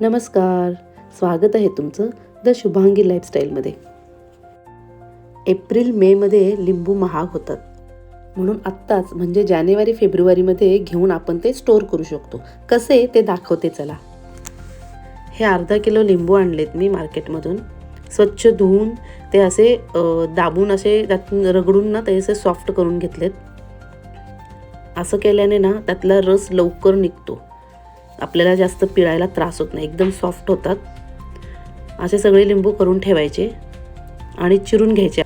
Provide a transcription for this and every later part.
नमस्कार, स्वागत आहे तुमचं द शुभांगी लाईफस्टाईलमध्ये. एप्रिल मेमध्ये लिंबू महाग होतात, म्हणून आत्ताच म्हणजे जानेवारी फेब्रुवारीमध्ये घेऊन आपण ते स्टोअर करू शकतो. कसे ते दाखवते चला. हे अर्धा किलो लिंबू आणलेत मी मार्केटमधून. स्वच्छ धुवून ते असे दाबून असे त्यातून रगडून ना ते असे सॉफ्ट करून घेतलेत. असं केल्याने ना त्यातला रस लवकर निघतो, आपल्याला जास्त पिळायला त्रास होत नाही, एकदम सॉफ्ट होतात. असे सगळे लिंबू करून ठेवायचे आणि चिरून घ्यायचे.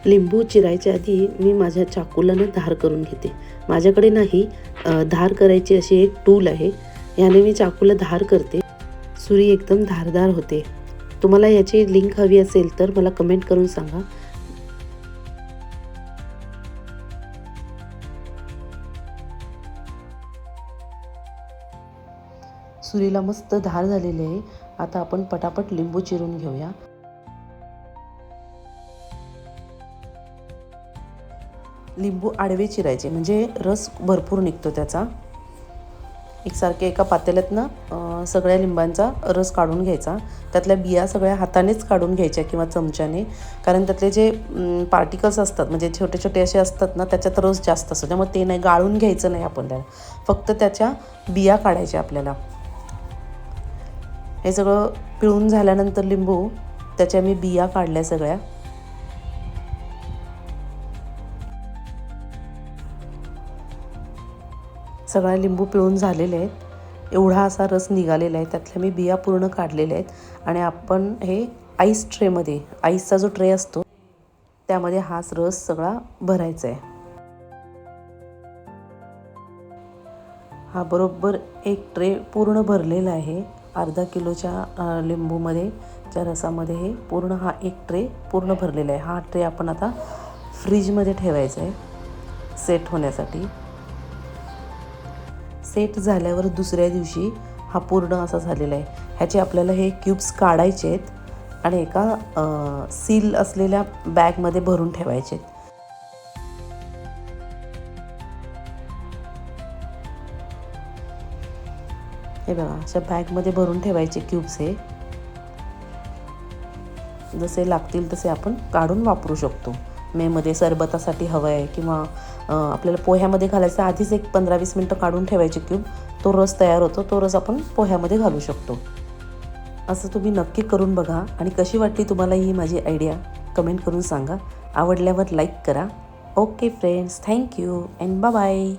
लिंबू चिरायच्या आधी मी माझ्या चाकूला ना धार करून घेते. माझ्याकडे नाही धार करायची अशी एक टूल आहे, याने मी चाकूला धार करते. सुरी एकदम धारदार होते. तुम्हाला याची लिंक हवी असेल तर मला कमेंट करून सांगा. सुरीला मस्त धार झालेली आहे. आता आपण पटापट लिंबू चिरून घेऊया. लिंबू आडवे चिरायचे म्हणजे रस भरपूर निघतो त्याचा. एकसारखे एका पातेल्यातनं सगळ्या लिंबांचा रस काढून घ्यायचा. त्यातल्या बिया सगळ्या हातानेच काढून घ्यायच्या किंवा चमच्याने, कारण त्यातले जे पार्टिकल्स असतात म्हणजे छोटे छोटे असे असतात ना, त्याच्यात रस जास्त असतो. त्यामुळे ते नाही, गाळून घ्यायचं नाही आपण त्याला, फक्त त्याच्या बिया काढायच्या आपल्याला. हे सगळं पिळून झाल्यानंतर लिंबू त्याच्या मी बिया काढल्या सगळ्या. सगळ्या लिंबू पिळून झालेले आहेत. एवढा असा रस निघालेला आहे, त्यातल्या मी बिया पूर्ण काढलेल्या आहेत. आणि आपण हे आईस ट्रेमध्ये, आईसचा जो ट्रे असतो त्यामध्ये हाच रस सगळा भरायचा आहे. हा बरोबर एक ट्रे पूर्ण भरलेला आहे. अर्धा किलोच्या लिंबूमध्ये च्या रसामध्ये हे पूर्ण हा एक ट्रे पूर्ण भरलेला आहे. हा ट्रे आपण आता फ्रीजमध्ये ठेवायचा आहे सेट होण्यासाठी. सेट झाल्यावर दुसऱ्या दिवशी हा पूर्ण असा झालेला आहे. ह्याचे आपल्याला हे क्यूब्स काढायचे आहेत आणि एका सील असलेल्या बॅगमध्ये भरून ठेवायचे आहेत. हे बघा, अशा बॅगमध्ये भरून ठेवायचे क्यूब्स. हे जसे लागतील तसे आपण काढून वापरू शकतो. मेमध्ये सरबतासाठी हवं आहे किंवा आपल्याला पोह्यामध्ये घालायचं, आधीच एक 15-20 मिनटं काढून ठेवायचे क्यूब. तो रस तयार होतो, तो रस आपण पोह्यामध्ये घालू शकतो. असं तुम्ही नक्की करून बघा. आणि कशी वाटली तुम्हाला ही माझी आयडिया कमेंट करून सांगा. आवडल्यावर लाईक करा. Okay friends, thank you and bye bye.